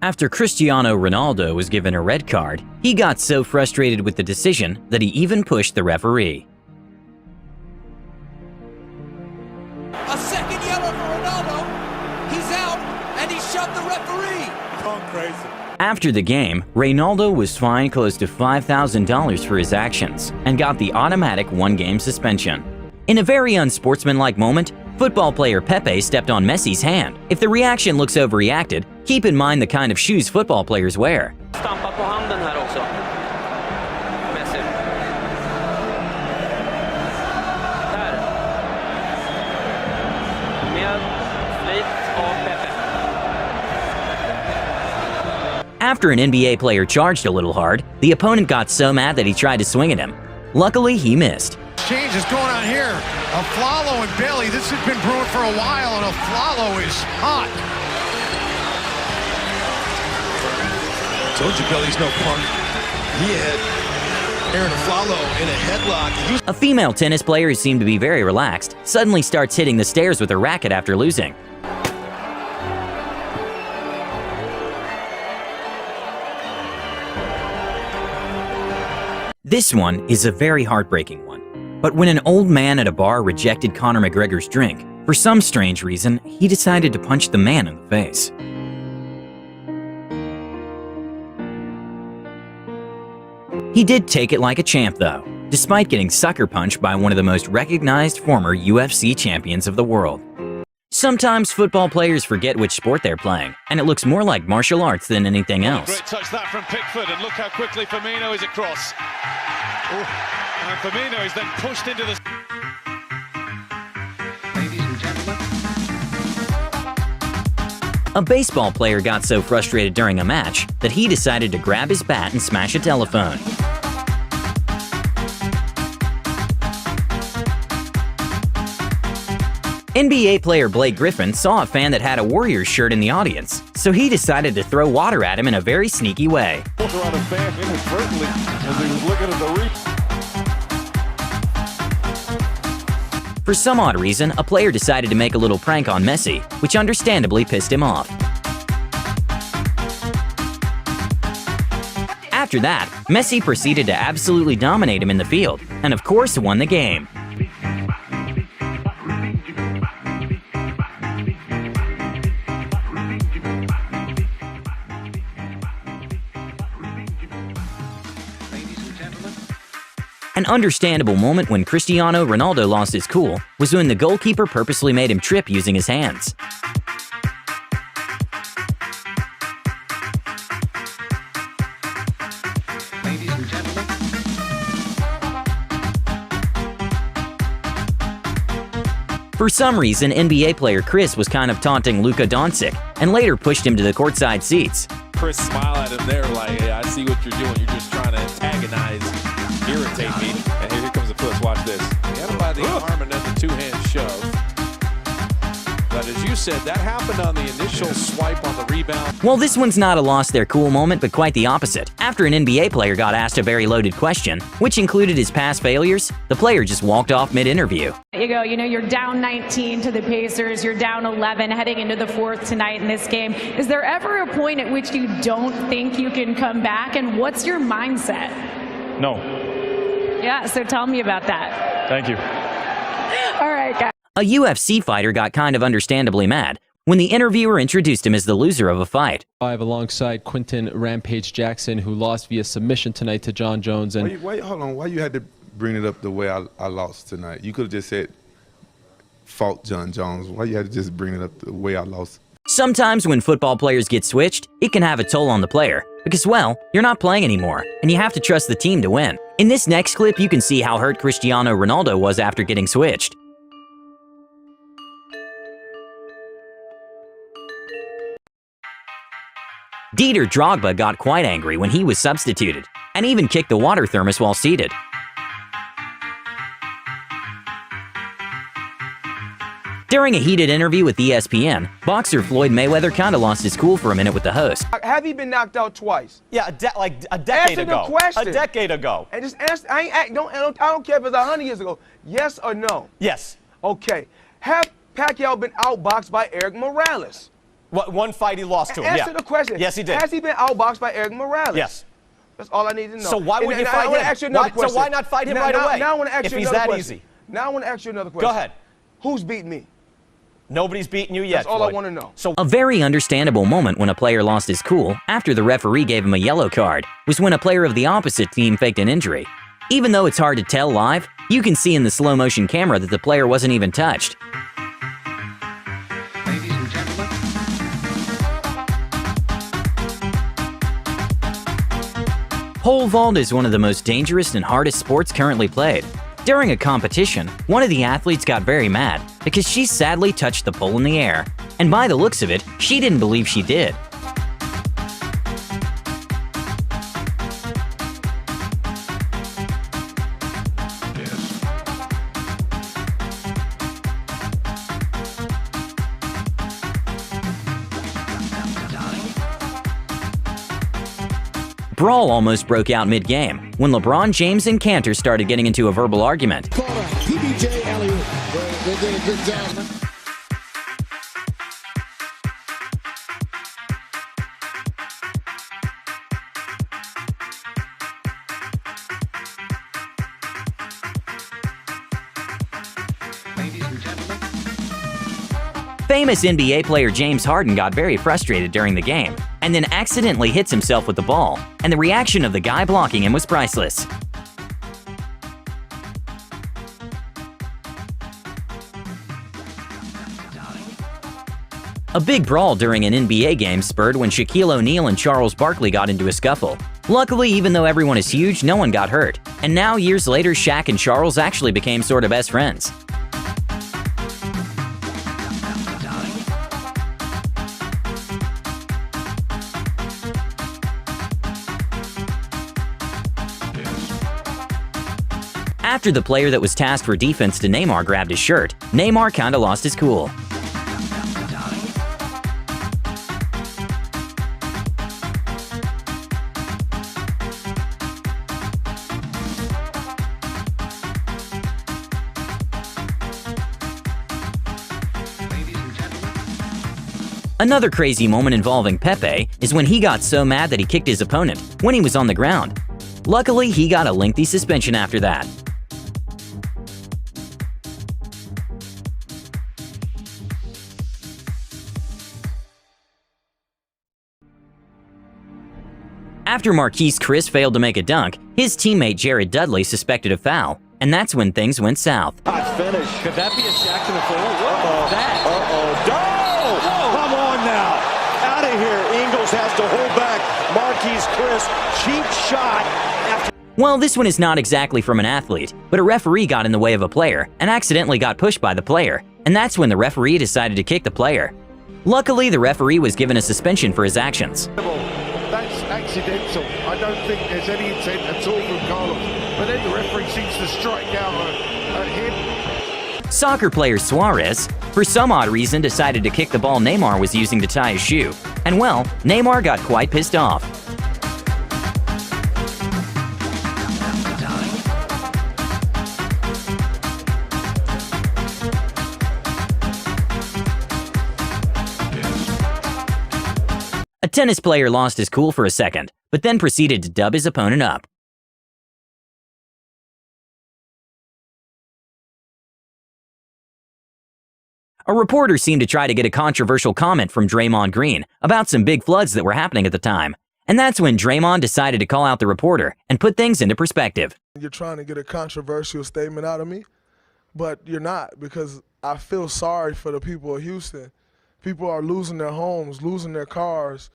After Cristiano Ronaldo was given a red card, he got so frustrated with the decision that he even pushed the referee. A second yellow for Ronaldo. He's out, and he shoved the referee. Gone crazy. After the game, Ronaldo was fined close to $5,000 for his actions and got the automatic one-game suspension. In a very unsportsmanlike moment, football player Pepe stepped on Messi's hand. If the reaction looks overreacted, keep in mind the kind of shoes football players wear. Stampa på handen här också. Messi. Där. Med flit av Pepe. After an NBA player charged a little hard, the opponent got so mad that he tried to swing at him. Luckily, he missed. Change is going on here. Afflalo and Bailey. This has been brewing for a while, and Afflalo is hot. Told you Bailey's no punk. He had Aaron Afflalo in a headlock. A female tennis player who seemed to be very relaxed suddenly starts hitting the stairs with her racket after losing. This one is a very heartbreaking one. But when an old man at a bar rejected Conor McGregor's drink, for some strange reason, he decided to punch the man in the face. He did take it like a champ though, despite getting sucker punched by one of the most recognized former UFC champions of the world. Sometimes football players forget which sport they're playing, and it looks more like martial arts than anything else. Great touch that from Pickford, and look how quickly Firmino is across. And Firmino is then pushed into the... Ladies and gentlemen. A baseball player got so frustrated during a match that he decided to grab his bat and smash a telephone. NBA player Blake Griffin saw a fan that had a Warriors shirt in the audience, so he decided to throw water at him in a very sneaky way. Water on a fan inadvertently as he was looking at the replay. For some odd reason, a player decided to make a little prank on Messi, which understandably pissed him off. After that, Messi proceeded to absolutely dominate him in the field, and of course won the game. An understandable moment when Cristiano Ronaldo lost his cool was when the goalkeeper purposely made him trip using his hands. Ladies and gentlemen. For some reason, NBA player Chris was kind of taunting Luka Doncic and later pushed him to the courtside seats. Chris smiled at him there like, hey, I see what you're doing. You're just trying to antagonize, irritate me. And here comes the push. Watch this. He had him by the arm and then the two-hand shove. But as you said, that happened on the initial swipe on the rebound. Well, this one's not a lost their cool moment, but quite the opposite. After an NBA player got asked a very loaded question, which included his past failures, the player just walked off mid-interview. You're down 19 to the Pacers, you're down 11 heading into the fourth tonight in this game. Is there ever a point at which you don't think you can come back, and what's your mindset? No. Yeah, so tell me about that. Thank you. All right, guys. A UFC fighter got kind of understandably mad when the interviewer introduced him as the loser of a fight. Live alongside Quinton Rampage Jackson, who lost via submission tonight to John Jones. And hold on, why you had to bring it up the way I lost tonight? You could have just said, fought John Jones. Why you had to just bring it up the way I lost? Sometimes when football players get switched, it can have a toll on the player because, well, you're not playing anymore and you have to trust the team to win. In this next clip, you can see how hurt Cristiano Ronaldo was after getting switched. Didier Drogba got quite angry when he was substituted, and even kicked the water thermos while seated. During a heated interview with ESPN, boxer Floyd Mayweather kinda lost his cool for a minute with the host. Have you been knocked out twice? Yeah, like a decade answer ago. The question. A decade ago. And just answer. I don't care if it's 100 years ago. Yes or no? Yes. Okay. Have Pacquiao been outboxed by Eric Morales? One fight he lost to him, Answer the question. Yes, he did. Has he been outboxed by Eric Morales? Yes. That's all I need to know. So why would you fight him? I want to ask you another question. So why not fight him right away? Now I want to ask if you he's another that question. easy. Now I want to ask you another question. Go ahead. Who's beating me? Nobody's beaten you yet, That's all Floyd. I want to know. So A very understandable moment when a player lost his cool after the referee gave him a yellow card was when a player of the opposite team faked an injury. Even though it's hard to tell live, you can see in the slow motion camera that the player wasn't even touched. Ladies and gentlemen. Pole vault is one of the most dangerous and hardest sports currently played. During a competition, one of the athletes got very mad because she sadly touched the pole in the air, and by the looks of it, she didn't believe she did. Brawl almost broke out mid-game when LeBron James and Cantor started getting into a verbal argument. PBJ alley-oop. They did a good job. Ladies and gentlemen. Famous NBA player James Harden got very frustrated during the game and then accidentally hits himself with the ball, and the reaction of the guy blocking him was priceless. A big brawl during an NBA game spurred when Shaquille O'Neal and Charles Barkley got into a scuffle. Luckily, even though everyone is huge, no one got hurt. And now, years later, Shaq and Charles actually became sort of best friends. After the player that was tasked for defense to Neymar grabbed his shirt, Neymar kinda lost his cool. Another crazy moment involving Pepe is when he got so mad that he kicked his opponent when he was on the ground. Luckily, he got a lengthy suspension after that. After Marquise Chris failed to make a dunk, his teammate Jared Dudley suspected a foul, and that's when things went south. Finish. could that be a shot to the floor? What was that? Come on now. Out of here. Ingles has to hold back. Marquise Chris, cheap shot. Well, this one is not exactly from an athlete, but a referee got in the way of a player and accidentally got pushed by the player, and that's when the referee decided to kick the player. Luckily, the referee was given a suspension for his actions. That's accidental. I don't think there's any intent at all from Carlos. But then the referee seems to strike out at him. Soccer player Suarez, for some odd reason, decided to kick the ball Neymar was using to tie his shoe. And well, Neymar got quite pissed off. A tennis player lost his cool for a second, but then proceeded to dub his opponent up. A reporter seemed to try to get a controversial comment from Draymond Green about some big floods that were happening at the time. And that's when Draymond decided to call out the reporter and put things into perspective. You're trying to get a controversial statement out of me, but you're not, because I feel sorry for the people of Houston. People are losing their homes, losing their cars.